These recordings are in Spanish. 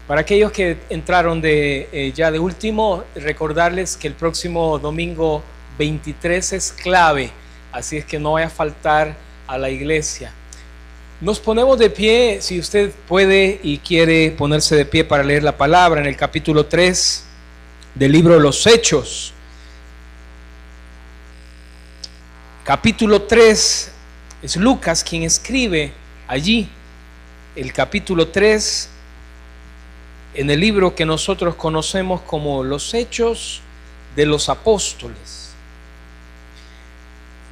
Para aquellos que entraron ya de último, recordarles que el próximo domingo 23 es clave, así es que no vaya a faltar a la iglesia. Nos ponemos de pie, si usted puede y quiere ponerse de pie para leer la palabra en el capítulo 3 del libro de los Hechos. Capítulo 3, es Lucas quien escribe allí el capítulo 3 en el libro que nosotros conocemos como los Hechos de los Apóstoles.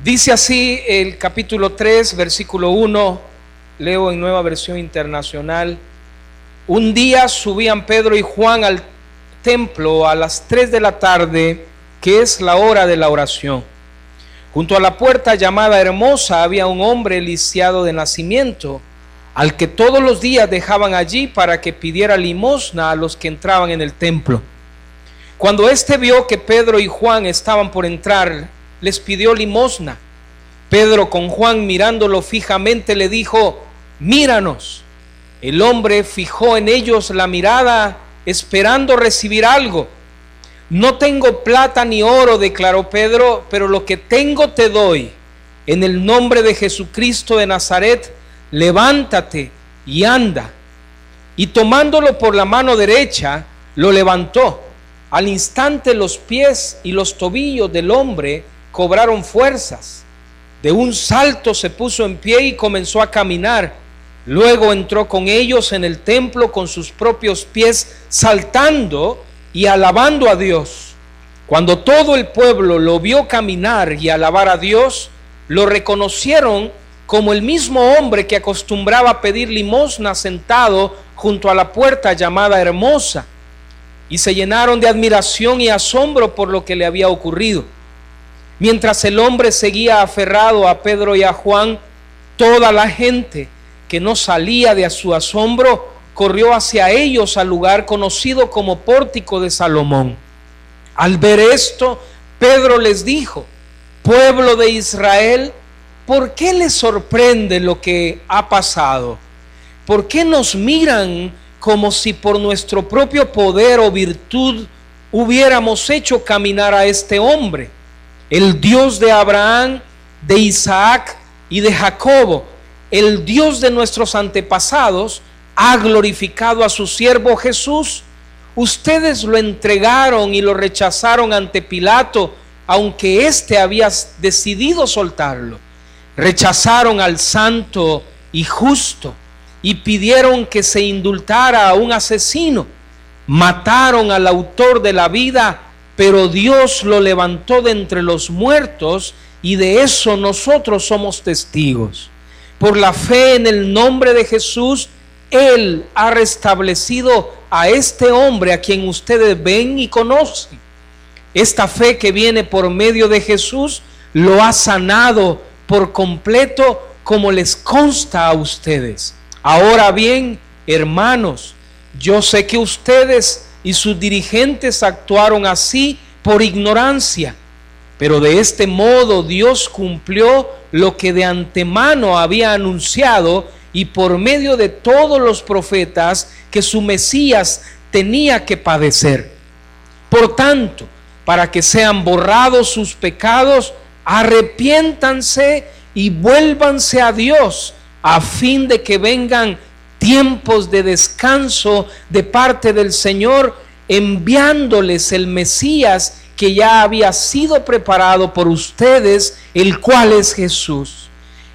Dice así el capítulo 3, versículo 1, leo en Nueva Versión Internacional: un día subían Pedro y Juan al templo a las 3 de la tarde, que es la hora de la oración. Junto a la puerta llamada Hermosa había un hombre lisiado de nacimiento, al que todos los días dejaban allí para que pidiera limosna a los que entraban en el templo. Cuando éste vio que Pedro y Juan estaban por entrar, les pidió limosna. Pedro, con Juan mirándolo fijamente, le dijo: míranos. El hombre fijó en ellos la mirada, esperando recibir algo. No tengo plata ni oro, declaró Pedro, pero lo que tengo te doy. En el nombre de Jesucristo de Nazaret, levántate y anda. Y tomándolo por la mano derecha, lo levantó. Al instante los pies y los tobillos del hombre cobraron fuerzas. De un salto se puso en pie y comenzó a caminar. Luego entró con ellos en el templo con sus propios pies, saltando y alabando a Dios. Cuando todo el pueblo lo vio caminar y alabar a Dios, lo reconocieron como el mismo hombre que acostumbraba a pedir limosna sentado junto a la puerta llamada Hermosa, y se llenaron de admiración y asombro por lo que le había ocurrido. Mientras el hombre seguía aferrado a Pedro y a Juan, toda la gente que no salía de su asombro corrió hacia ellos al lugar conocido como Pórtico de Salomón. Al ver esto, Pedro les dijo: pueblo de Israel, ¿por qué les sorprende lo que ha pasado? ¿Por qué nos miran como si por nuestro propio poder o virtud hubiéramos hecho caminar a este hombre? El Dios de Abraham, de Isaac y de Jacobo, el Dios de nuestros antepasados, ha glorificado a su siervo Jesús. Ustedes lo entregaron y lo rechazaron ante Pilato, aunque éste había decidido soltarlo. Rechazaron al santo y justo y pidieron que se indultara a un asesino. Mataron al autor de la vida, pero Dios lo levantó de entre los muertos, y de eso nosotros somos testigos. Por la fe en el nombre de Jesús, Él ha restablecido a este hombre a quien ustedes ven y conocen. Esta fe que viene por medio de Jesús lo ha sanado por completo, como les consta a ustedes. Ahora bien, hermanos, yo sé que ustedes y sus dirigentes actuaron así por ignorancia, pero de este modo Dios cumplió lo que de antemano había anunciado y por medio de todos los profetas, que su Mesías tenía que padecer. Por tanto, para que sean borrados sus pecados, arrepiéntanse y vuélvanse a Dios, a fin de que vengan tiempos de descanso de parte del Señor, enviándoles el Mesías que ya había sido preparado por ustedes, el cual es Jesús.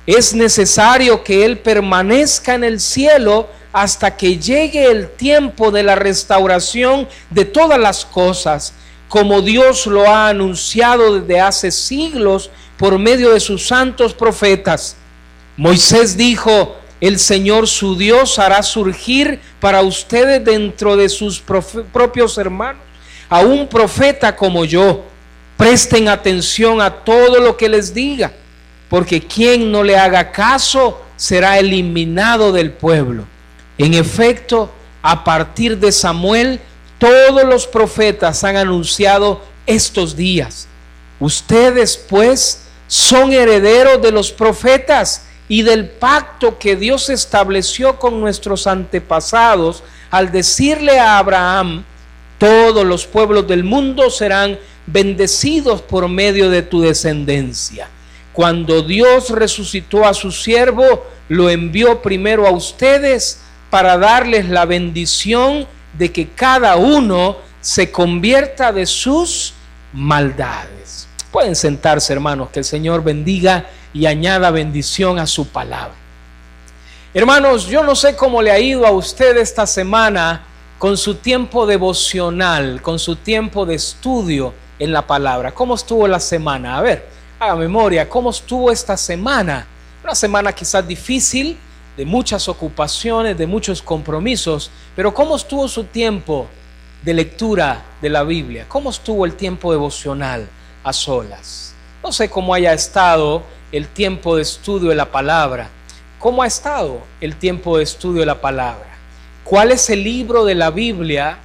Es necesario que Él permanezca en el cielo hasta que llegue el tiempo de la restauración de todas las cosas, como Dios lo ha anunciado desde hace siglos por medio de sus santos profetas. Moisés dijo: el Señor su Dios hará surgir para ustedes dentro de sus propios hermanos a un profeta como yo. Presten atención a todo lo que les diga, porque quien no le haga caso será eliminado del pueblo. En efecto, a partir de Samuel, todos los profetas han anunciado estos días. Ustedes, pues, son herederos de los profetas y del pacto que Dios estableció con nuestros antepasados, al decirle a Abraham: todos los pueblos del mundo serán bendecidos por medio de tu descendencia. Cuando Dios resucitó a su siervo, lo envió primero a ustedes para darles la bendición de que cada uno se convierta de sus maldades. Pueden sentarse, hermanos, que el Señor bendiga y añada bendición a su palabra. Hermanos, yo no sé cómo le ha ido a usted esta semana con su tiempo devocional, con su tiempo de estudio en la palabra. ¿Cómo estuvo la semana? A ver, haga memoria, ¿cómo estuvo esta semana? Una semana quizás difícil, de muchas ocupaciones, de muchos compromisos, pero ¿cómo estuvo su tiempo de lectura de la Biblia? ¿Cómo estuvo el tiempo devocional a solas? No sé cómo haya estado el tiempo de estudio de la palabra. ¿Cómo ha estado el tiempo de estudio de la palabra? ¿Cuál es el libro de la Biblia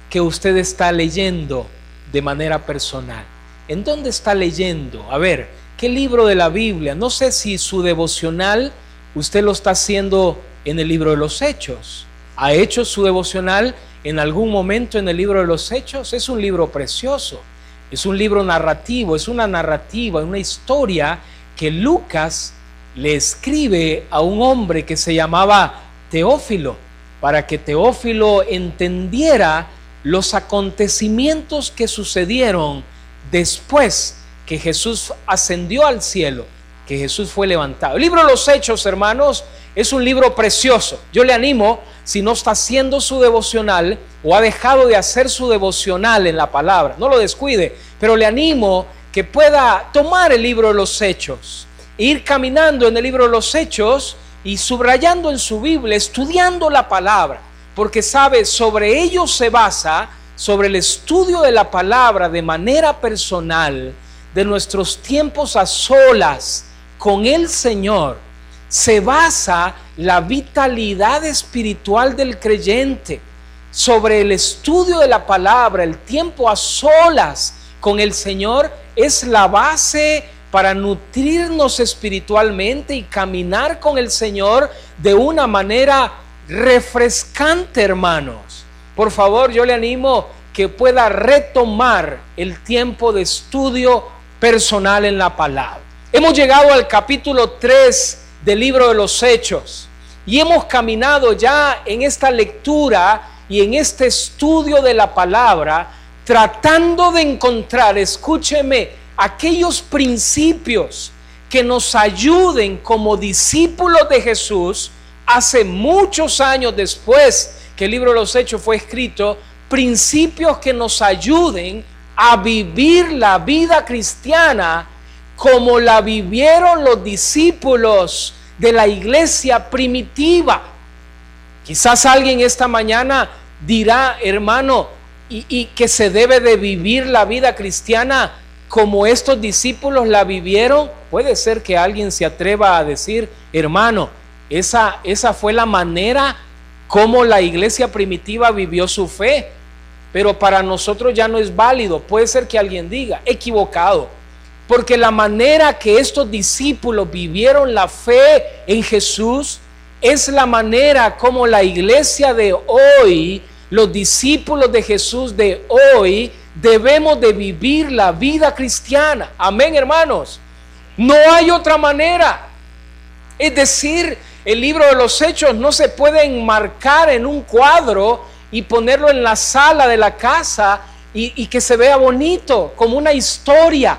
que usted está leyendo de manera personal? ¿En dónde está leyendo? A ver, ¿qué libro de la Biblia? No sé si su devocional usted lo está haciendo en el libro de los Hechos. ¿Ha hecho su devocional en algún momento en el libro de los Hechos? Es un libro precioso, es un libro narrativo, es una narrativa, una historia que Lucas le escribe a un hombre que se llamaba Teófilo, para que Teófilo entendiera los acontecimientos que sucedieron después que Jesús ascendió al cielo, que Jesús fue levantado. El libro de los Hechos, hermanos, es un libro precioso. Yo le animo, si no está haciendo su devocional o ha dejado de hacer su devocional en la palabra, no lo descuide, pero le animo que pueda tomar el libro de los Hechos, ir caminando en el libro de los Hechos y subrayando en su Biblia, estudiando la palabra, porque sabe, sobre ello se basa, sobre el estudio de la palabra de manera personal, de nuestros tiempos a solas con el Señor, se basa la vitalidad espiritual del creyente. Sobre el estudio de la palabra, el tiempo a solas con el Señor es la base para nutrirnos espiritualmente y caminar con el Señor de una manera refrescante, hermanos. Por favor, yo le animo que pueda retomar el tiempo de estudio personal en la palabra. Hemos llegado al capítulo 3 del libro de los Hechos y hemos caminado ya en esta lectura y en este estudio de la palabra, tratando de encontrar, escúcheme, aquellos principios que nos ayuden como discípulos de Jesús. Hace muchos años después que el libro de los Hechos fue escrito, principios que nos ayuden a vivir la vida cristiana como la vivieron los discípulos de la iglesia primitiva. Quizás alguien esta mañana dirá, hermano, y que se debe de vivir la vida cristiana como estos discípulos la vivieron. Puede ser que alguien se atreva a decir, hermano, esa fue la manera como la iglesia primitiva vivió su fe, pero para nosotros ya no es válido. Puede ser que alguien diga, equivocado, porque la manera que estos discípulos vivieron la fe en Jesús es la manera como la iglesia de hoy, los discípulos de Jesús de hoy, debemos de vivir la vida cristiana. Amén, hermanos. No hay otra manera. Es decir, el libro de los Hechos no se puede enmarcar en un cuadro y ponerlo en la sala de la casa y que se vea bonito, como una historia.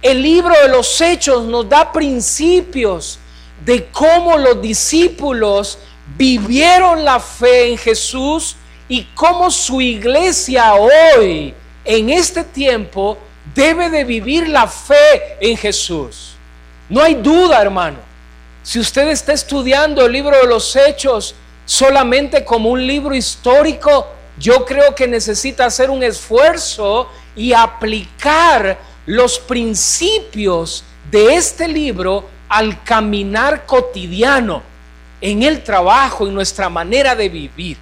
El libro de los Hechos nos da principios de cómo los discípulos vivieron la fe en Jesús y cómo su iglesia hoy, en este tiempo, debe de vivir la fe en Jesús. No hay duda, hermano. Si usted está estudiando el libro de los Hechos solamente como un libro histórico, yo creo que necesita hacer un esfuerzo y aplicar los principios de este libro al caminar cotidiano, en el trabajo, en nuestra manera de vivir.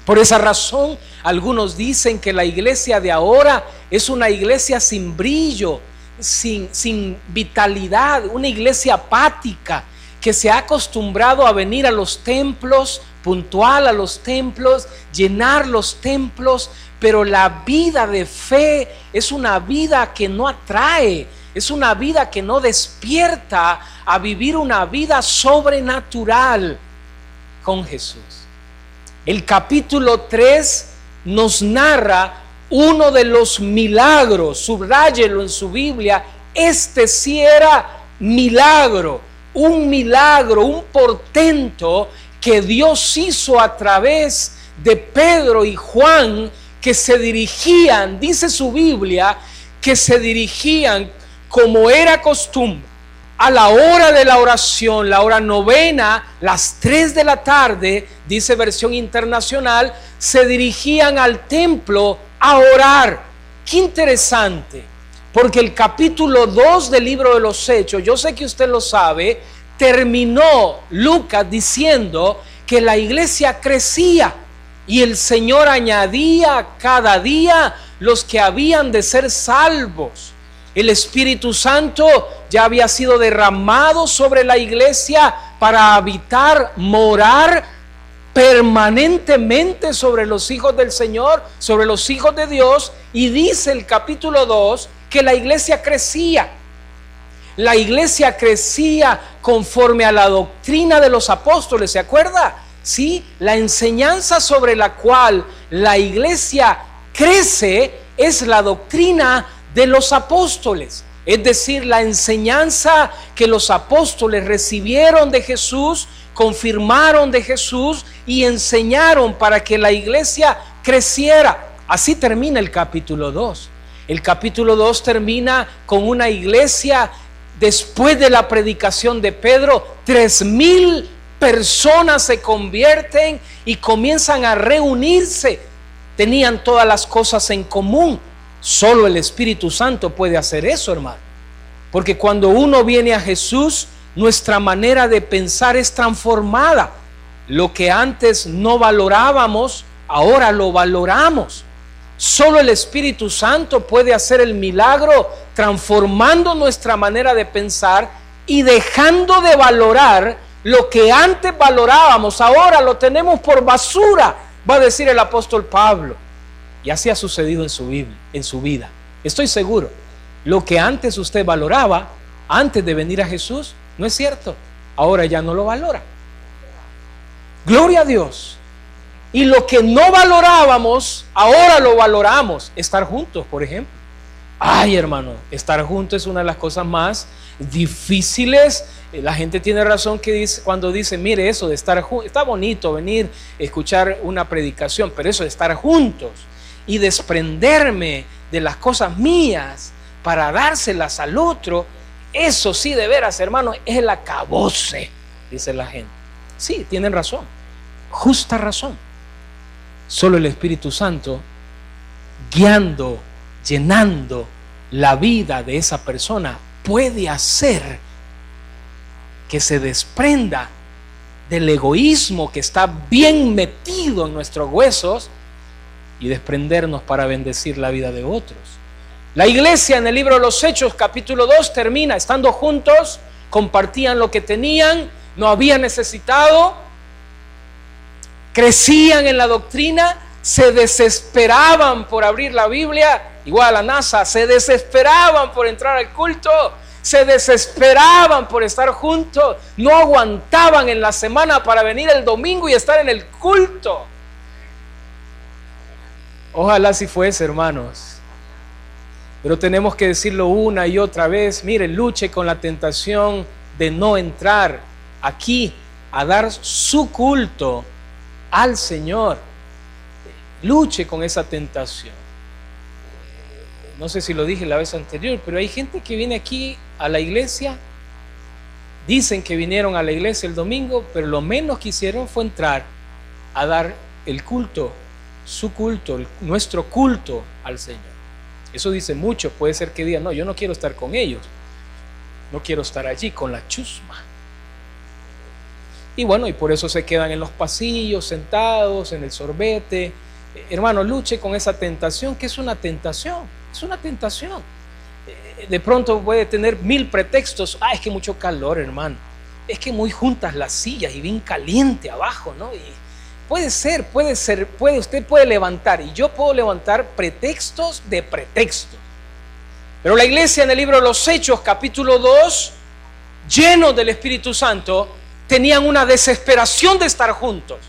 Por esa razón, algunos dicen que la iglesia de ahora es una iglesia sin brillo, sin vitalidad, una iglesia apática, que se ha acostumbrado a venir a los templos puntual a los templos, llenar los templos, pero la vida de fe es una vida que no atrae, es una vida que no despierta a vivir una vida sobrenatural con Jesús. El capítulo 3 nos narra uno de los milagros, subráyelo en su Biblia, este sí era milagro, un portento que Dios hizo a través de Pedro y Juan, que se dirigían, dice su Biblia, que se dirigían como era costumbre, a la hora de la oración, la hora novena, las 3 de la tarde, dice versión internacional, se dirigían al templo a orar. Qué interesante, porque el capítulo 2 del libro de los Hechos, yo sé que usted lo sabe, terminó Lucas diciendo que la iglesia crecía y el Señor añadía cada día los que habían de ser salvos. El Espíritu Santo ya había sido derramado sobre la iglesia para habitar, morar permanentemente sobre los hijos del Señor, sobre los hijos de Dios. Y dice el capítulo 2 que la iglesia crecía. La iglesia crecía conforme a la doctrina de los apóstoles, ¿se acuerda? Sí, la enseñanza sobre la cual la iglesia crece es la doctrina de los apóstoles, es decir, la enseñanza que los apóstoles recibieron de Jesús, confirmaron de Jesús y enseñaron para que la iglesia creciera. Así termina el capítulo 2. El capítulo 2 termina con una iglesia, después de la predicación de Pedro, 3,000 personas se convierten y comienzan a reunirse. Tenían todas las cosas en común. Solo el Espíritu Santo puede hacer eso, hermano. Porque cuando uno viene a Jesús, nuestra manera de pensar es transformada. Lo que antes no valorábamos, ahora lo valoramos. Solo el Espíritu Santo puede hacer el milagro, transformando nuestra manera de pensar y dejando de valorar lo que antes valorábamos. Ahora lo tenemos por basura, va a decir el apóstol Pablo. Y así ha sucedido en su Biblia, en su vida. Estoy seguro, lo que antes usted valoraba, antes de venir a Jesús, no es cierto. Ahora ya no lo valora. Gloria a Dios. Y lo que no valorábamos, ahora lo valoramos. Estar juntos, por ejemplo. Ay, hermano, estar juntos es una de las cosas más difíciles. La gente tiene razón que dice, cuando dice, mire, eso de estar juntos, está bonito venir a escuchar una predicación, pero eso de estar juntos y desprenderme de las cosas mías para dárselas al otro, eso sí, de veras, hermano, es el acabose, dice la gente. Sí, tienen razón, justa razón. Solo el Espíritu Santo, guiando, llenando la vida de esa persona, puede hacer que se desprenda del egoísmo que está bien metido en nuestros huesos y desprendernos para bendecir la vida de otros. La iglesia en el libro de los Hechos capítulo 2 termina estando juntos, compartían lo que tenían, no había necesitado, crecían en la doctrina, se desesperaban por abrir la Biblia, igual a la NASA, se desesperaban por entrar al culto, se desesperaban por estar juntos, no aguantaban en la semana para venir el domingo y estar en el culto. Ojalá si fuese, hermanos. Pero tenemos que decirlo una y otra vez. Mire, luche con la tentación de no entrar aquí a dar su culto al Señor. Luche con esa tentación. No sé si lo dije la vez anterior, pero hay gente que viene aquí a la iglesia, dicen que vinieron a la iglesia el domingo, pero lo menos que hicieron fue entrar a dar el culto, su culto, nuestro culto al Señor. Eso dice mucho. Puede ser que digan, no, yo no quiero estar con ellos, no quiero estar allí con la chusma. Y bueno, y por eso se quedan en los pasillos, sentados, en el sorbete. Hermano, luche con esa tentación, que es una tentación, es una tentación. De pronto puede tener 1000 pretextos. Es que mucho calor, hermano. Es que muy juntas las sillas y bien caliente abajo, ¿no? usted puede levantar, y yo puedo levantar pretextos de pretextos. Pero la iglesia en el libro de los Hechos, capítulo 2, llenos del Espíritu Santo, tenían una desesperación de estar juntos,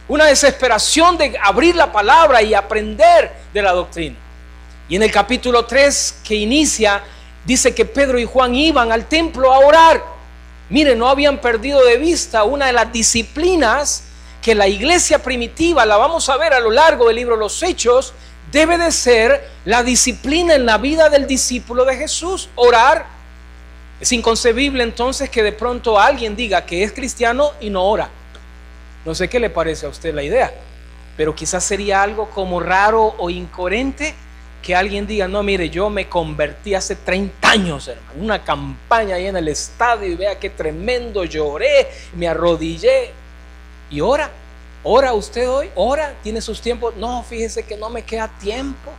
una desesperación de abrir la palabra y aprender de la doctrina. Y en el capítulo 3 que inicia, dice que Pedro y Juan iban al templo a orar. Miren, no habían perdido de vista una de las disciplinas que la iglesia primitiva, la vamos a ver a lo largo del libro de los Hechos, debe de ser la disciplina en la vida del discípulo de Jesús: orar. Es inconcebible entonces que de pronto alguien diga que es cristiano y no ora. No sé qué le parece a usted la idea, pero quizás sería algo como raro o incoherente que alguien diga: no, mire, yo me convertí hace 30 años, hermano, una campaña ahí en el estadio, y vea qué tremendo, lloré, me arrodillé. ¿Y ora? ¿Ora usted hoy? ¿Ora? ¿Tiene sus tiempos? No, fíjese que no me queda tiempo.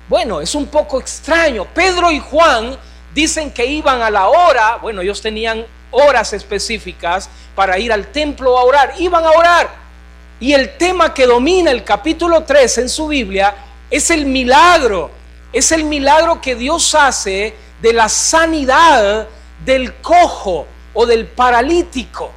Bueno, es un poco extraño. Pedro y Juan dicen que iban a la hora. Bueno, ellos tenían horas específicas para ir al templo a orar. Iban a orar. Y el tema que domina el capítulo 3 en su Biblia es el milagro. Es el milagro que Dios hace de la sanidad del cojo o del paralítico.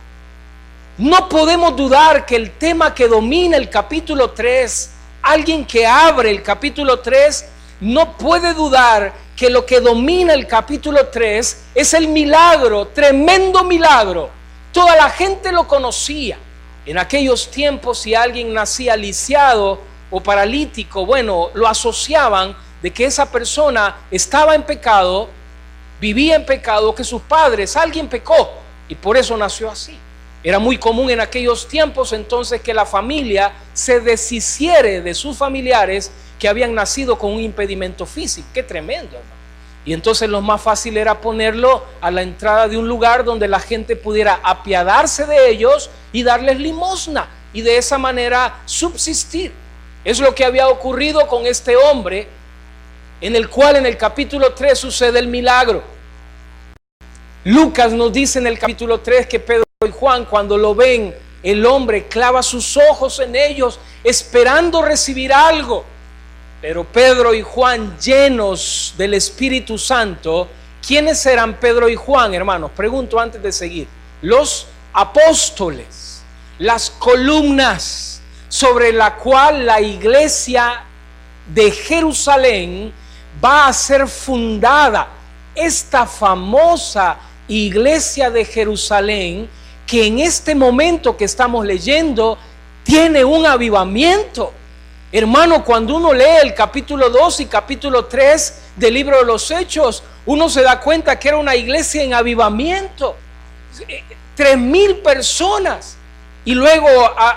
No podemos dudar que el tema que domina el capítulo 3, alguien que abre el capítulo 3, no puede dudar que lo que domina el capítulo 3 es el milagro, tremendo milagro. Toda la gente lo conocía. En aquellos tiempos, si alguien nacía lisiado o paralítico, bueno, lo asociaban de que esa persona estaba en pecado, vivía en pecado, que sus padres, alguien pecó y por eso nació así. Era muy común en aquellos tiempos entonces que la familia se deshiciere de sus familiares que habían nacido con un impedimento físico. Qué tremendo, hermano. Y entonces lo más fácil era ponerlo a la entrada de un lugar donde la gente pudiera apiadarse de ellos y darles limosna y de esa manera subsistir. Es lo que había ocurrido con este hombre, en el cual en el capítulo 3 sucede el milagro. Lucas nos dice en el capítulo 3 que Pedro y Juan, cuando lo ven, el hombre clava sus ojos en ellos esperando recibir algo. Pero Pedro y Juan, llenos del Espíritu Santo, ¿quiénes eran Pedro y Juan, hermanos? Pregunto antes de seguir. Los apóstoles, las columnas sobre la cual la iglesia de Jerusalén va a ser fundada. Esta famosa iglesia de Jerusalén, que en este momento que estamos leyendo tiene un avivamiento. Hermano, cuando uno lee el capítulo 2 y capítulo 3 del libro de los Hechos, uno se da cuenta que era una iglesia en avivamiento. 3,000 personas. Y luego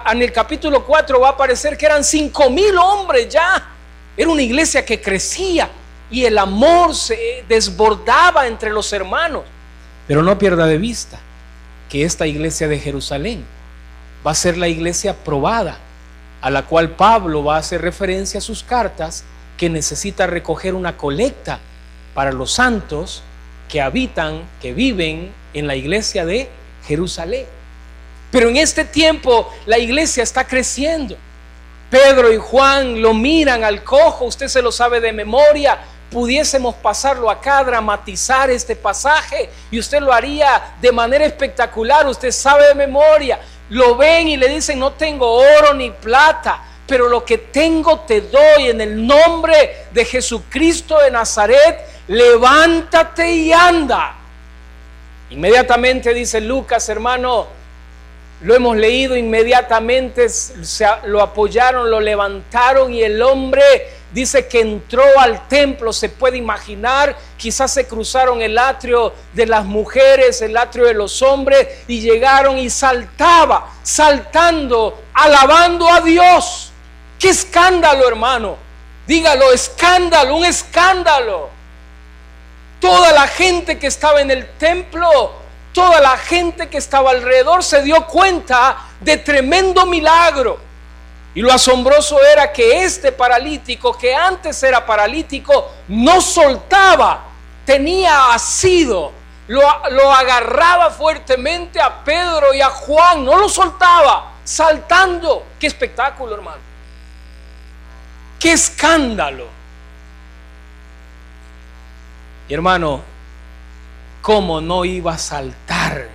en el capítulo 4 va a aparecer que eran 5,000 hombres ya. Era una iglesia que crecía y el amor se desbordaba entre los hermanos. Pero no pierda de vista que esta iglesia de Jerusalén va a ser la iglesia probada, a la cual Pablo va a hacer referencia a sus cartas, que necesita recoger una colecta para los santos que habitan, que viven en la iglesia de Jerusalén. Pero en este tiempo la iglesia está creciendo. Pedro y Juan lo miran al cojo, usted se lo sabe de memoria. Pudiésemos pasarlo acá, dramatizar este pasaje, y usted lo haría de manera espectacular. Usted sabe de memoria. Lo ven y le dicen: no tengo oro ni plata, pero lo que tengo te doy. En el nombre de Jesucristo de Nazaret, levántate y anda. Inmediatamente, dice Lucas, hermano, lo hemos leído, inmediatamente lo apoyaron, lo levantaron, y el hombre dice que entró al templo. Se puede imaginar, quizás se cruzaron el atrio de las mujeres, el atrio de los hombres, y llegaron y saltaba, saltando, alabando a Dios. ¡Qué escándalo, hermano! Dígalo, escándalo, un escándalo. Toda la gente que estaba en el templo, toda la gente que estaba alrededor se dio cuenta de tremendo milagro. Y lo asombroso era que este paralítico, que antes era paralítico, no soltaba, tenía asido, lo agarraba fuertemente a Pedro y a Juan, no lo soltaba, saltando. qué espectáculo, hermano. Qué escándalo. Y hermano, ¿cómo no iba a saltar?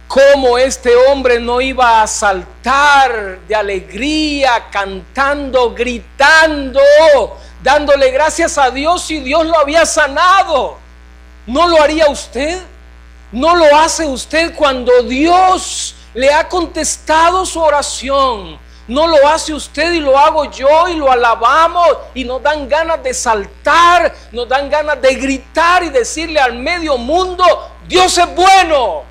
¿Cómo este hombre no iba a saltar de alegría, cantando, gritando, dándole gracias a Dios si Dios lo había sanado? ¿No lo haría usted? ¿No lo hace usted cuando Dios le ha contestado su oración? ¿No lo hace usted y lo hago yo y lo alabamos y nos dan ganas de saltar, nos dan ganas de gritar y decirle al medio mundo, Dios es bueno?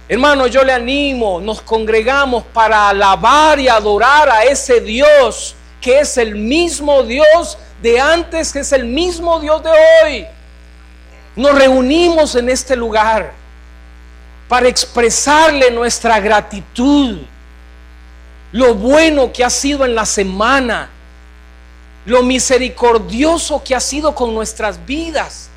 Hermano, yo le animo, nos congregamos para alabar y adorar a ese Dios que es el mismo Dios de antes, que es el mismo Dios de hoy. Nos reunimos en este lugar para expresarle nuestra gratitud, lo bueno que ha sido en la semana, lo misericordioso que ha sido con nuestras vidas.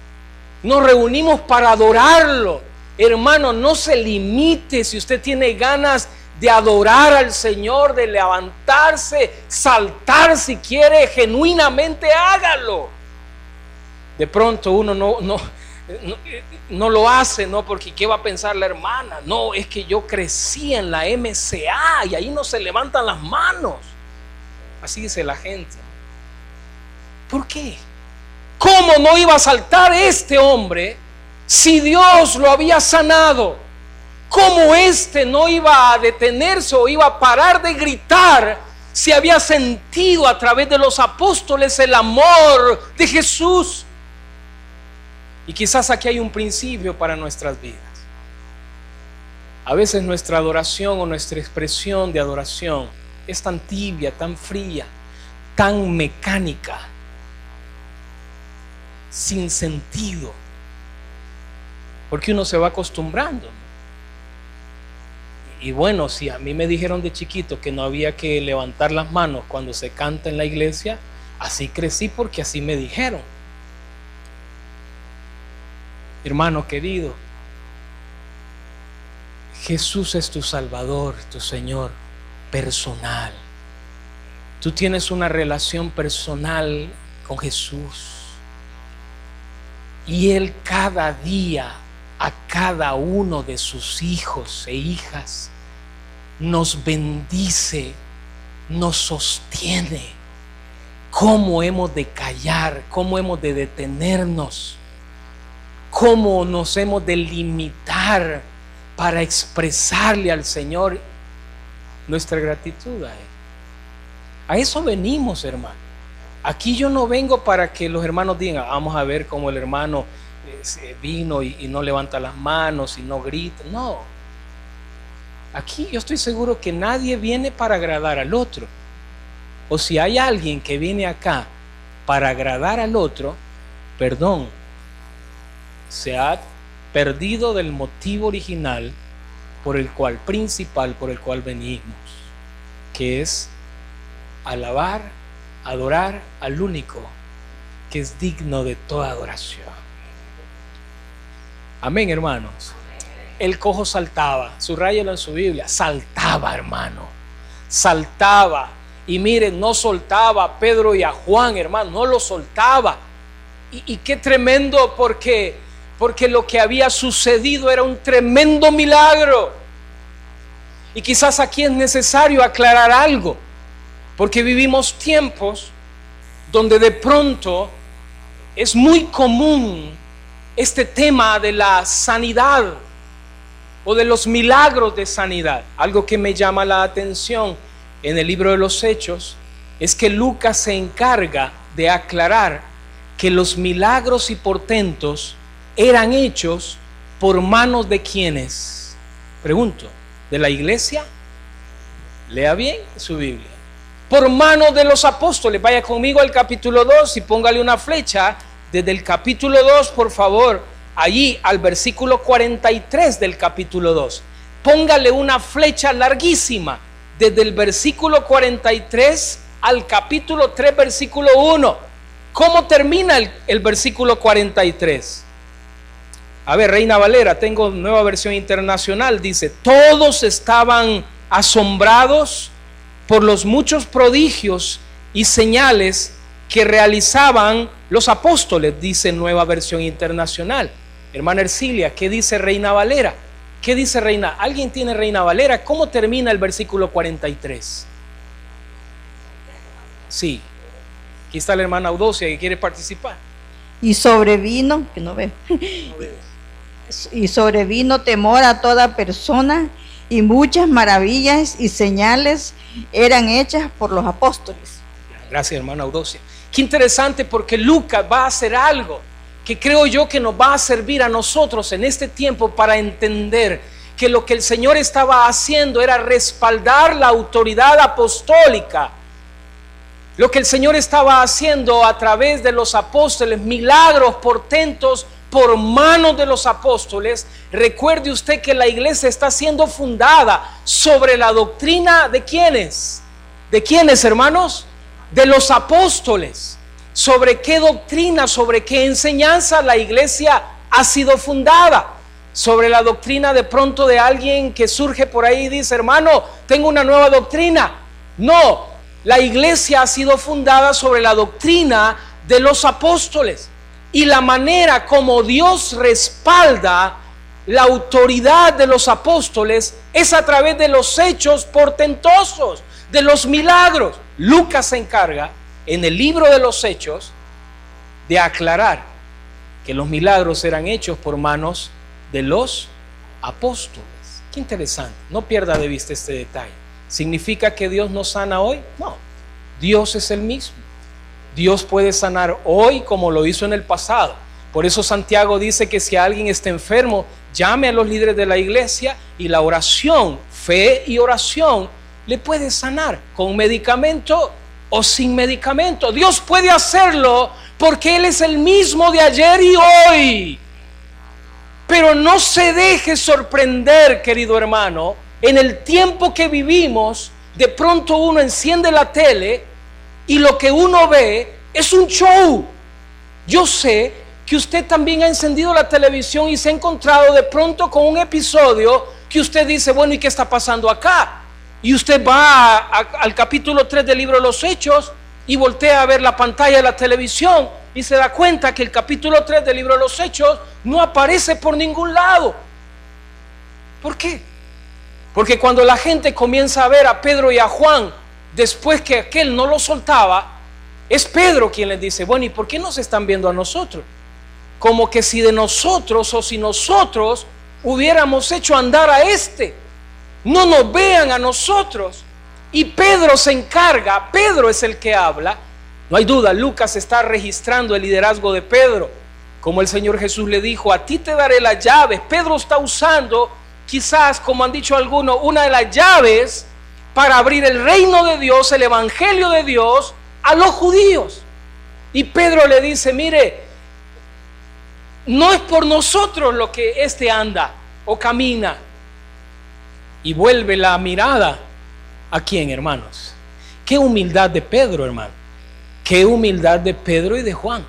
Nos reunimos para adorarlo. Hermano, no se limite. Si usted tiene ganas de adorar al Señor, de levantarse, saltar si quiere, genuinamente hágalo. De pronto uno no lo hace, no, porque ¿qué va a pensar la hermana? No, es que yo crecí en la MCA y ahí no se levantan las manos. Así dice la gente. ¿Por qué? ¿Cómo no iba a saltar este hombre si Dios lo había sanado? ¿Cómo no iba a detenerse o iba a parar de gritar si había sentido a través de los apóstoles el amor de Jesús? Y quizás aquí hay un principio para nuestras vidas. A veces nuestra adoración o nuestra expresión de adoración es tan tibia, tan fría, tan mecánica, sin sentido, porque uno se va acostumbrando. Y bueno, si a mí me dijeron de chiquito que no había que levantar las manos cuando se canta en la iglesia, así crecí porque así me dijeron. Hermano querido, Jesús es tu Salvador, tu Señor personal. Tú tienes una relación personal con Jesús. Y Él cada día a cada uno de sus hijos e hijas nos bendice, nos sostiene. ¿Cómo hemos de callar? ¿Cómo hemos de detenernos? ¿Cómo nos hemos de limitar para expresarle al Señor nuestra gratitud a Él? A eso venimos, hermano. Aquí yo no vengo para que los hermanos digan, vamos a ver cómo el hermano vino y no levanta las manos y no grita. No. Aquí yo estoy seguro que nadie viene para agradar al otro. O si hay alguien que viene acá para agradar al otro, perdón, se ha perdido del motivo original principal por el cual venimos, que es alabar, adorar al único que es digno de toda adoración. Amén, hermanos. El cojo saltaba, subrayelo en su Biblia, saltaba, hermano, saltaba. Y miren, no soltaba a Pedro y a Juan, hermano, no lo soltaba. Y qué tremendo, porque lo que había sucedido era un tremendo milagro. Y quizás aquí es necesario aclarar algo, porque vivimos tiempos donde de pronto es muy común este tema de la sanidad o de los milagros de sanidad. Algo que me llama la atención en el libro de los Hechos es que Lucas se encarga de aclarar que los milagros y portentos eran hechos por manos de quienes. Pregunto, ¿de la iglesia? Lea bien su Biblia. Por manos de los apóstoles. Vaya conmigo al capítulo 2 y póngale una flecha desde el capítulo 2, por favor, allí al versículo 43 del capítulo 2. Póngale una flecha larguísima desde el versículo 43 al capítulo 3, versículo 1. ¿Cómo termina el versículo 43? A ver, Reina Valera, tengo nueva versión internacional, dice: todos estaban asombrados por los muchos prodigios y señales que realizaban los apóstoles, dice Nueva Versión Internacional. Hermana Ercilia, ¿qué dice Reina Valera? ¿Qué dice Reina? ¿Alguien tiene Reina Valera? ¿Cómo termina el versículo 43? Sí, aquí está la hermana Eudocia que quiere participar. Y sobrevino, que no veo, y sobrevino temor a toda persona, y muchas maravillas y señales eran hechas por los apóstoles. Gracias, hermana Eudocia. Qué interesante, porque Lucas va a hacer algo que creo yo que nos va a servir a nosotros en este tiempo para entender que lo que el Señor estaba haciendo era respaldar la autoridad apostólica. Lo que el Señor estaba haciendo a través de los apóstoles, milagros, portentos por manos de los apóstoles. Recuerde usted que la iglesia está siendo fundada sobre la doctrina de ¿quiénes? ¿De quiénes, hermanos? De los apóstoles. ¿Sobre qué doctrina, sobre qué enseñanza la iglesia ha sido fundada? Sobre la doctrina de pronto de alguien que surge por ahí y dice: hermano, tengo una nueva doctrina. No, la iglesia ha sido fundada sobre la doctrina de los apóstoles. Y la manera como Dios respalda la autoridad de los apóstoles es a través de los hechos portentosos, de los milagros. Lucas se encarga en el libro de los Hechos de aclarar que los milagros eran hechos por manos de los apóstoles. Qué interesante, no pierda de vista este detalle. ¿Significa que Dios no sana hoy? No, Dios es el mismo. Dios puede sanar hoy como lo hizo en el pasado. Por eso Santiago dice que si alguien está enfermo, llame a los líderes de la iglesia y la oración, fe y oración, le puede sanar con medicamento o sin medicamento. Dios puede hacerlo porque Él es el mismo de ayer y hoy. Pero no se deje sorprender, querido hermano. En el tiempo que vivimos, de pronto uno enciende la tele y lo que uno ve es un show. Yo sé que usted también ha encendido la televisión y se ha encontrado de pronto con un episodio que usted dice: bueno, ¿y qué está pasando acá? Y usted va al capítulo 3 del libro de los Hechos y voltea a ver la pantalla de la televisión y se da cuenta que el capítulo 3 del libro de los Hechos no aparece por ningún lado. ¿Por qué? Porque cuando la gente comienza a ver a Pedro y a Juan, después que aquel no lo soltaba, es Pedro quien les dice: bueno, ¿y por qué nos están viendo a nosotros? Como que si de nosotros o si nosotros hubiéramos hecho andar a este, no nos vean a nosotros. Y Pedro se encarga, Pedro es el que habla. No hay duda, Lucas está registrando el liderazgo de Pedro, como el Señor Jesús le dijo: a ti te daré las llaves. Pedro está usando, quizás, como han dicho algunos, una de las llaves para abrir el reino de Dios, el evangelio de Dios a los judíos. Y Pedro le dice: mire, no es por nosotros lo que este anda o camina. Y vuelve la mirada ¿a quién, hermanos? Qué humildad de Pedro, hermano. Qué humildad de Pedro y de Juan.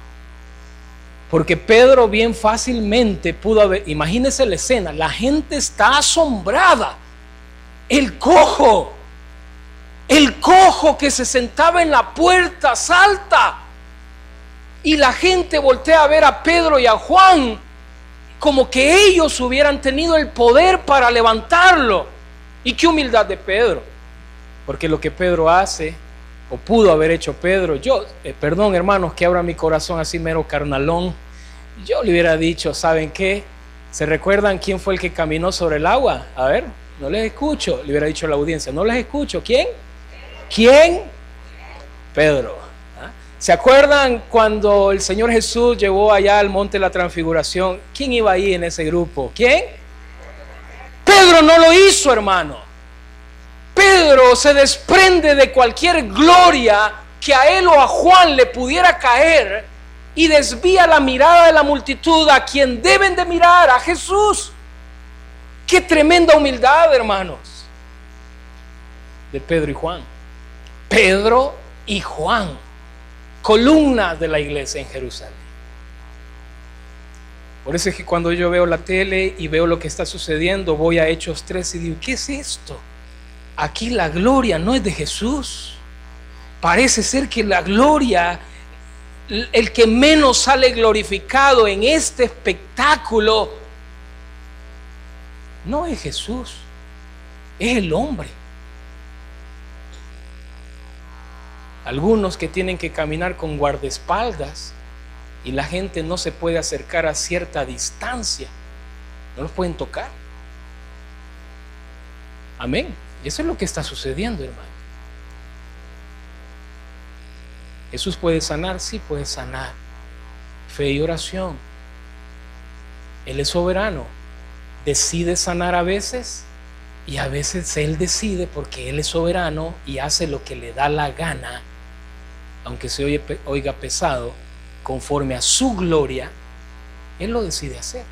Porque Pedro bien fácilmente pudo haber, imagínense la escena, la gente está asombrada. El cojo que se sentaba en la puerta salta. Y la gente voltea a ver a Pedro y a Juan como que ellos hubieran tenido el poder para levantarlo. Y qué humildad de Pedro. Porque lo que Pedro hace, o pudo haber hecho Pedro, perdón hermanos que abra mi corazón así mero carnalón, yo le hubiera dicho: ¿saben qué? ¿Se recuerdan quién fue el que caminó sobre el agua? A ver, no les escucho. Le hubiera dicho a la audiencia: no les escucho. ¿Quién? ¿Quién? Pedro. ¿Se acuerdan cuando el Señor Jesús llevó allá al monte de la transfiguración? ¿Quién iba ahí en ese grupo? ¿Quién? Pedro no lo hizo, hermano. Pedro se desprende de cualquier gloria que a él o a Juan le pudiera caer y desvía la mirada de la multitud a quien deben de mirar, a Jesús. Qué tremenda humildad, hermanos, de Pedro y Juan. Pedro y Juan, columnas de la iglesia en Jerusalén. Por eso es que cuando yo veo la tele y veo lo que está sucediendo, voy a Hechos 3 y digo: ¿qué es esto? aquí la gloria no es de Jesús. Parece ser que la gloria, el que menos sale glorificado en este espectáculo, no es Jesús, es el hombre. Algunos que tienen que caminar con guardaespaldas y la gente no se puede acercar a cierta distancia, no los pueden tocar. Amén. Eso es lo que está sucediendo, hermano. Jesús puede sanar, sí puede sanar. Fe y oración. Él es soberano. Decide sanar a veces y a veces Él decide, porque Él es soberano y hace lo que le da la gana, aunque se oiga pesado, conforme a su gloria. Él lo decide hacer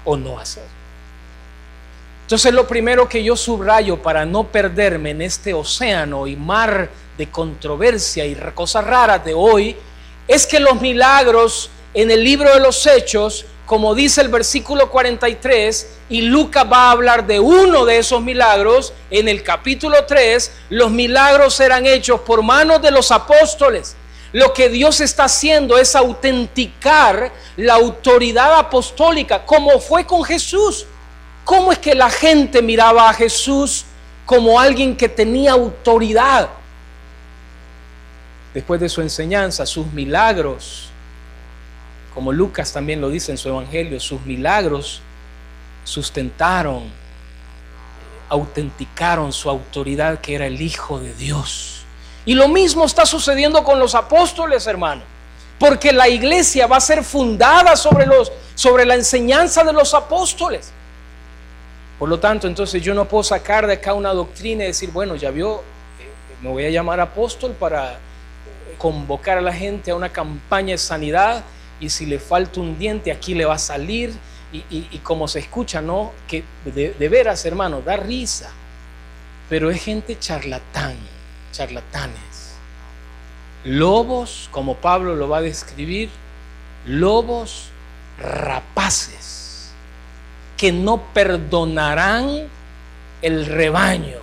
o no hacer. Entonces, lo primero que yo subrayo para no perderme en este océano y mar de controversia y cosas raras de hoy, es que los milagros en el libro de los Hechos, como dice el versículo 43, y Lucas va a hablar de uno de esos milagros en el capítulo 3, los milagros eran hechos por manos de los apóstoles. Lo que Dios está haciendo es autenticar la autoridad apostólica, como fue con Jesús. ¿Cómo es que la gente miraba a Jesús como alguien que tenía autoridad? Después de su enseñanza, sus milagros, como Lucas también lo dice en su evangelio, sus milagros sustentaron, autenticaron su autoridad, que era el Hijo de Dios. Y lo mismo está sucediendo con los apóstoles, hermano, porque la iglesia va a ser fundada sobre la enseñanza de los apóstoles. Por lo tanto, entonces yo no puedo sacar de acá una doctrina y decir, bueno, ya vio, me voy a llamar apóstol para convocar a la gente a una campaña de sanidad, y si le falta un diente aquí le va a salir, y como se escucha, ¿no? Que de veras, hermano, da risa, pero es gente charlatanes, lobos, como Pablo lo va a describir, lobos rapaces, que no perdonarán el rebaño,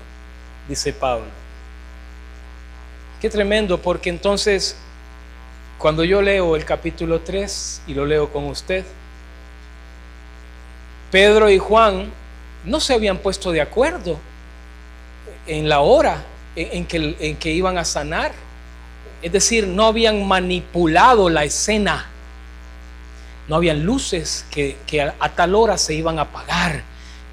dice Pablo. Qué tremendo, porque entonces cuando yo leo el capítulo 3 y lo leo con usted, Pedro y Juan no se habían puesto de acuerdo en la hora en que iban a sanar. Es decir, no habían manipulado la escena. No habían luces que a tal hora se iban a apagar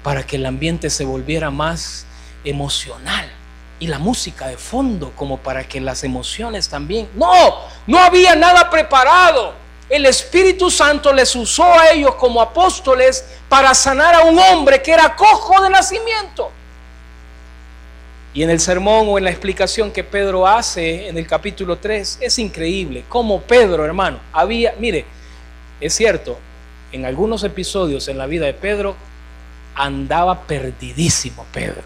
para que el ambiente se volviera más emocional, y la música de fondo como para que las emociones también. No había nada preparado. El Espíritu Santo les usó a ellos como apóstoles para sanar a un hombre que era cojo de nacimiento. Y en el sermón o en la explicación que Pedro hace en el capítulo 3, es increíble cómo Pedro, hermano, mire, es cierto, en algunos episodios en la vida de Pedro andaba perdidísimo Pedro,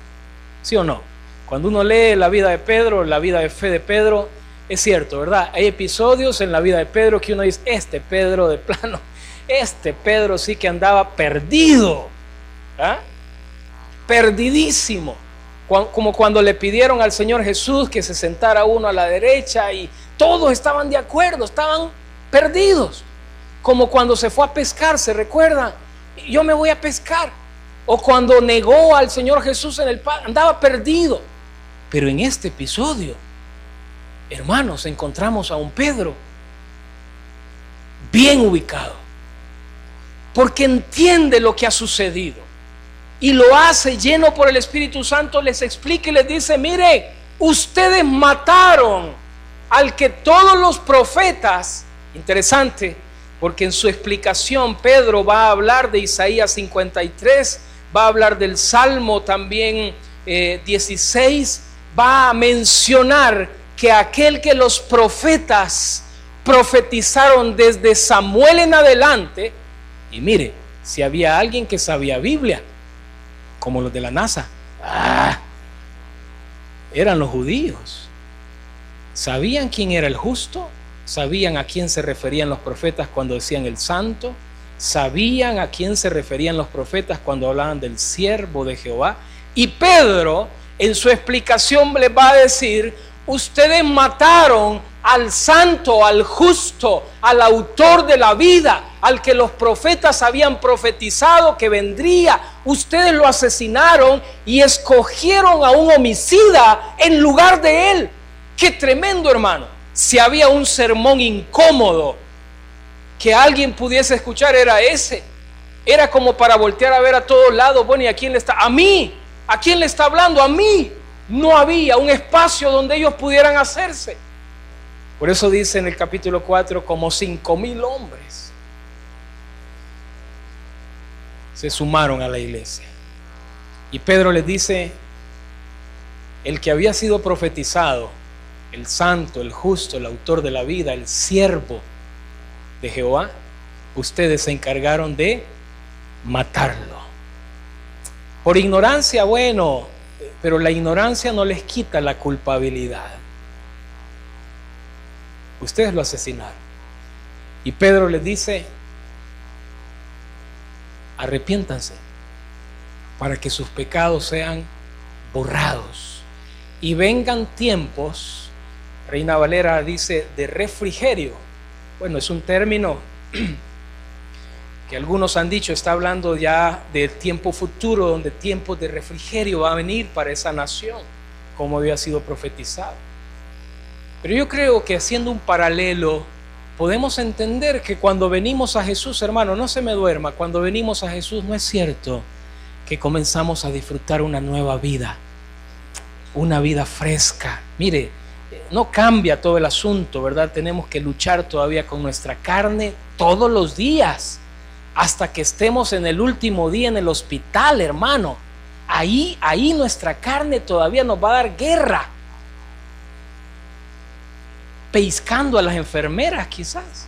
¿sí o no? Cuando uno lee la vida de Pedro, la vida de fe de Pedro, es cierto, ¿verdad? Hay episodios en la vida de Pedro que uno dice, este Pedro de plano, este Pedro sí que andaba perdido, ¿ah? Perdidísimo. Como cuando le pidieron al Señor Jesús que se sentara uno a la derecha y todos estaban de acuerdo, estaban perdidos. Como cuando se fue a pescar, ¿se recuerda? Yo me voy a pescar. O cuando negó al Señor Jesús en el Padre, andaba perdido. Pero en este episodio, hermanos, encontramos a un Pedro bien ubicado, porque entiende lo que ha sucedido y lo hace lleno por el Espíritu Santo. Les explica y les dice, mire, ustedes mataron al que todos los profetas, interesante, porque en su explicación Pedro va a hablar de Isaías 53, va a hablar del Salmo también 16, va a mencionar que aquel que los profetas profetizaron desde Samuel en adelante. Y mire, si había alguien que sabía Biblia, como los de la NASA, eran los judíos. Sabían quién era el justo, sabían a quién se referían los profetas cuando decían el santo, sabían a quién se referían los profetas cuando hablaban del siervo de Jehová. Y Pedro, en su explicación les va a decir: ustedes mataron al santo, al justo, al autor de la vida, al que los profetas habían profetizado que vendría. Ustedes lo asesinaron y escogieron a un homicida en lugar de él. ¡Qué tremendo, hermano! Si había un sermón incómodo que alguien pudiese escuchar, era ese. Era como para voltear a ver a todos lados. Bueno, ¿y a quién le está? A mí. ¿A quién le está hablando? A mí. No había un espacio donde ellos pudieran hacerse. Por eso dice en el capítulo 4, como 5,000 hombres se sumaron a la iglesia. Y Pedro les dice: el que había sido profetizado, el santo, el justo, el autor de la vida, el siervo de Jehová, ustedes se encargaron de matarlo. Por ignorancia, bueno, pero la ignorancia no les quita la culpabilidad. Ustedes lo asesinaron. Y Pedro les dice: arrepiéntanse para que sus pecados sean borrados y vengan tiempos, Reina Valera dice, de refrigerio. Bueno, es un término que algunos han dicho, está hablando ya del tiempo futuro, donde tiempos de refrigerio va a venir para esa nación, como había sido profetizado. Pero yo creo que haciendo un paralelo, podemos entender que cuando venimos a Jesús, hermano, no se me duerma, cuando venimos a Jesús no es cierto que comenzamos a disfrutar una nueva vida, una vida fresca. Mire, no cambia todo el asunto, ¿verdad? Tenemos que luchar todavía con nuestra carne todos los días, hasta que estemos en el último día en el hospital, hermano. Ahí nuestra carne todavía nos va a dar guerra, pescando a las enfermeras quizás.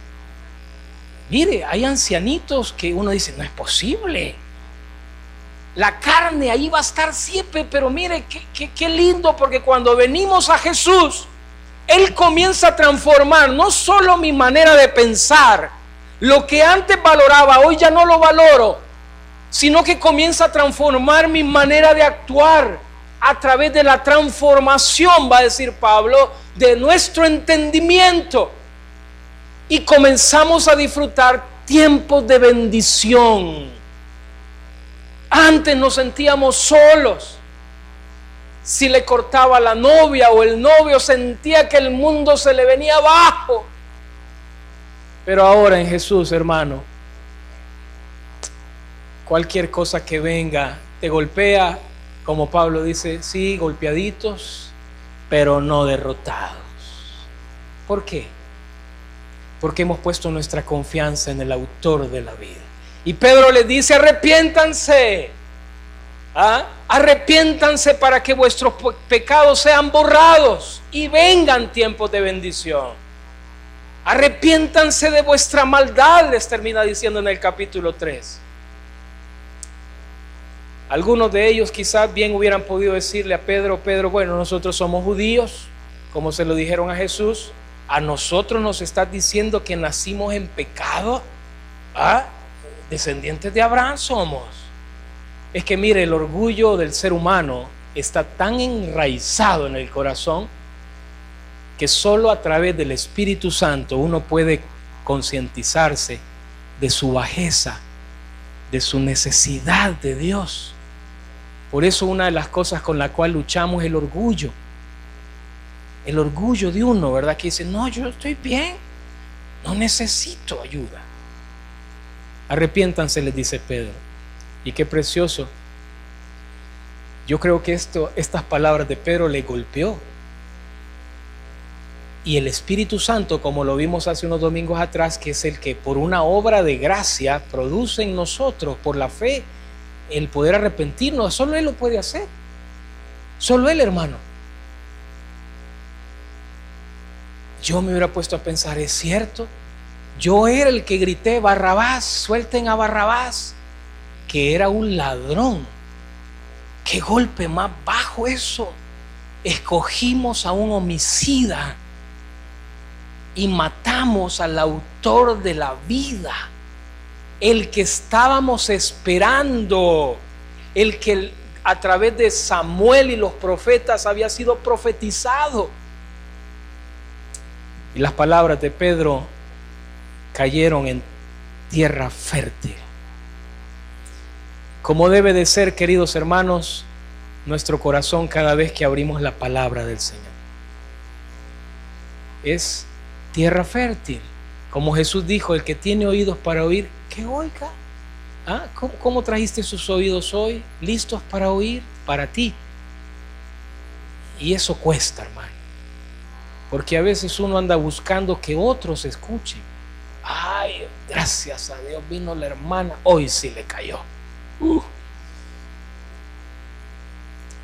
Mire, hay ancianitos que uno dice, no es posible, la carne ahí va a estar siempre. Pero mire, qué lindo, porque cuando venimos a Jesús, Él comienza a transformar no solo mi manera de pensar, lo que antes valoraba, hoy ya no lo valoro, sino que comienza a transformar mi manera de actuar a través de la transformación, va a decir Pablo, de nuestro entendimiento, y comenzamos a disfrutar tiempos de bendición. Antes nos sentíamos solos. Si le cortaba la novia o el novio, sentía que el mundo se le venía abajo. Pero ahora en Jesús, hermano, cualquier cosa que venga te golpea, como Pablo dice, sí, golpeaditos, pero no derrotados. ¿Por qué? Porque hemos puesto nuestra confianza en el autor de la vida. Y Pedro les dice, arrepiéntanse. Arrepiéntanse para que vuestros pecados sean borrados y vengan tiempos de bendición. Arrepiéntanse de vuestra maldad, les termina diciendo en el capítulo 3. Algunos de ellos quizás bien hubieran podido decirle a Pedro, bueno, nosotros somos judíos, como se lo dijeron a Jesús. ¿A nosotros nos estás diciendo que nacimos en pecado? Descendientes de Abraham somos. Es que mire, el orgullo del ser humano está tan enraizado en el corazón que solo a través del Espíritu Santo uno puede concientizarse de su bajeza, de su necesidad de Dios. Por eso una de las cosas con la cual luchamos es el orgullo. El orgullo de uno, ¿verdad? Que dice, no, yo estoy bien, no necesito ayuda. Arrepiéntanse, les dice Pedro. Y qué precioso. Yo creo que estas palabras de Pedro le golpeó. Y el Espíritu Santo, como lo vimos hace unos domingos atrás, que es el que por una obra de gracia produce en nosotros, por la fe, el poder arrepentirnos. Solo Él lo puede hacer. Solo Él, hermano. Yo me hubiera puesto a pensar, ¿es cierto? Yo era el que grité, Barrabás, suelten a Barrabás, que era un ladrón. Qué golpe más bajo eso. Escogimos a un homicida y matamos al autor de la vida, el que estábamos esperando, el que a través de Samuel y los profetas había sido profetizado. Y las palabras de Pedro cayeron en tierra fértil. Como debe de ser, queridos hermanos, nuestro corazón cada vez que abrimos la palabra del Señor. Es tierra fértil. Como Jesús dijo, el que tiene oídos para oír, que oiga. ¿Ah? ¿Cómo trajiste sus oídos hoy? ¿Listos para oír? Para ti. Y eso cuesta, hermano. Porque a veces uno anda buscando que otros escuchen. Ay, gracias a Dios vino la hermana, hoy sí le cayó.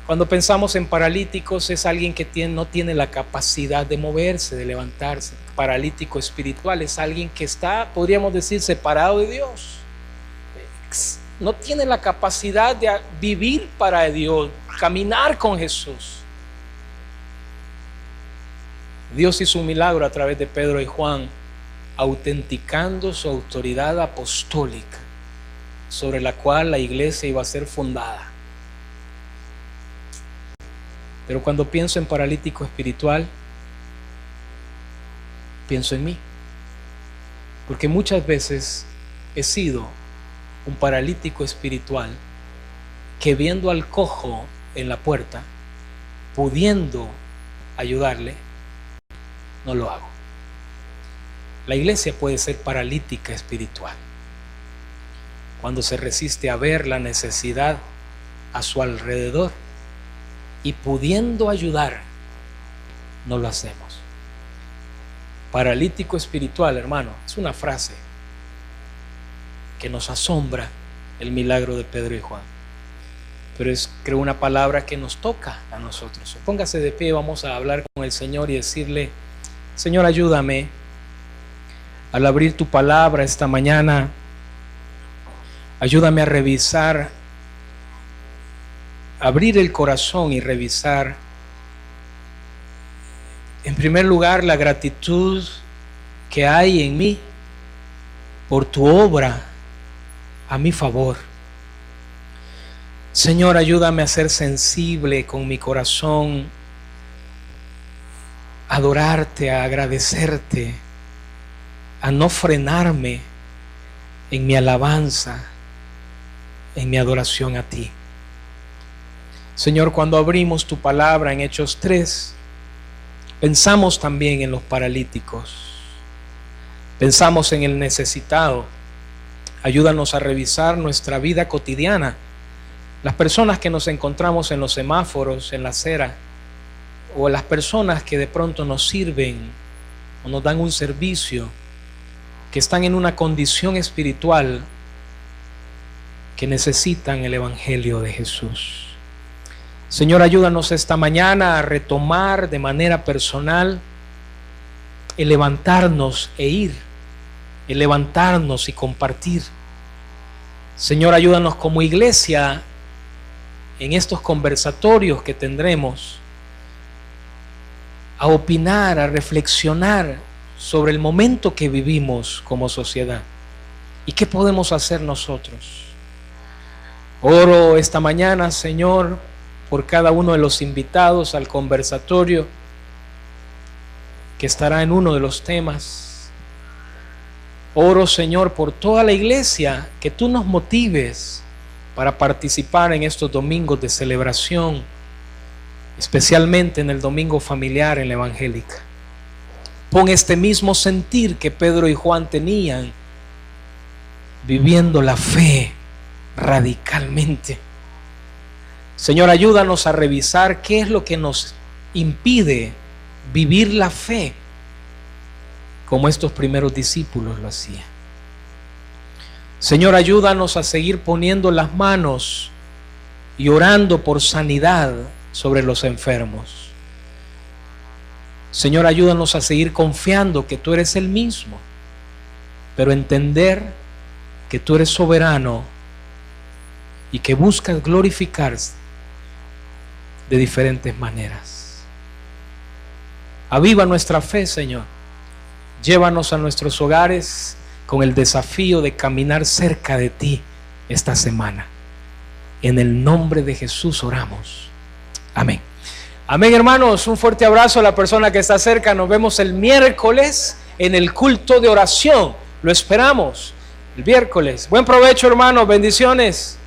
Cuando pensamos en paralíticos, es alguien que no tiene la capacidad de moverse, de levantarse. Paralítico espiritual es alguien que está, podríamos decir, separado de Dios. No tiene la capacidad de vivir para Dios, caminar con Jesús. Dios hizo un milagro a través de Pedro y Juan, autenticando su autoridad apostólica, sobre la cual la iglesia iba a ser fundada. Pero cuando pienso en paralítico espiritual, pienso en mí. Porque muchas veces he sido un paralítico espiritual que, viendo al cojo en la puerta, pudiendo ayudarle, no lo hago. La iglesia puede ser paralítica espiritual cuando se resiste a ver la necesidad a su alrededor y, pudiendo ayudar, no lo hacemos. Paralítico espiritual, hermano, es una frase que nos asombra el milagro de Pedro y Juan, pero es, creo, una palabra que nos toca a nosotros. Póngase de pie, vamos a hablar con el Señor y decirle: Señor, ayúdame al abrir tu palabra esta mañana. Ayúdame a revisar, abrir el corazón y revisar, en primer lugar, la gratitud que hay en mí por tu obra a mi favor. Señor, ayúdame a ser sensible con mi corazón, a adorarte, a agradecerte, a no frenarme en mi alabanza, en mi adoración a ti. Señor, cuando abrimos tu palabra en Hechos 3, pensamos también en los paralíticos, pensamos en el necesitado. Ayúdanos a revisar nuestra vida cotidiana, las personas que nos encontramos en los semáforos, en la acera, o las personas que de pronto nos sirven o nos dan un servicio, que están en una condición espiritual que necesitan el Evangelio de Jesús. Señor, ayúdanos esta mañana a retomar de manera personal el levantarnos e ir, el levantarnos y compartir. Señor, ayúdanos como iglesia en estos conversatorios que tendremos a opinar, a reflexionar sobre el momento que vivimos como sociedad y qué podemos hacer nosotros. Oro esta mañana, Señor, por cada uno de los invitados al conversatorio que estará en uno de los temas. Oro, Señor, por toda la iglesia, que tú nos motives para participar en estos domingos de celebración, especialmente en el domingo familiar en la evangélica. Pon este mismo sentir que Pedro y Juan tenían, viviendo la fe radicalmente. Señor, ayúdanos a revisar qué es lo que nos impide vivir la fe como estos primeros discípulos lo hacían. Señor, ayúdanos a seguir poniendo las manos y orando por sanidad sobre los enfermos. Señor, ayúdanos a seguir confiando que tú eres el mismo, pero entender que tú eres soberano y que buscas glorificarse de diferentes maneras. Aviva nuestra fe, Señor. Llévanos a nuestros hogares con el desafío de caminar cerca de ti esta semana. En el nombre de Jesús oramos. Amén. Amén, hermanos. Un fuerte abrazo a la persona que está cerca. Nos vemos el miércoles en el culto de oración. Lo esperamos el miércoles. Buen provecho, hermanos. Bendiciones.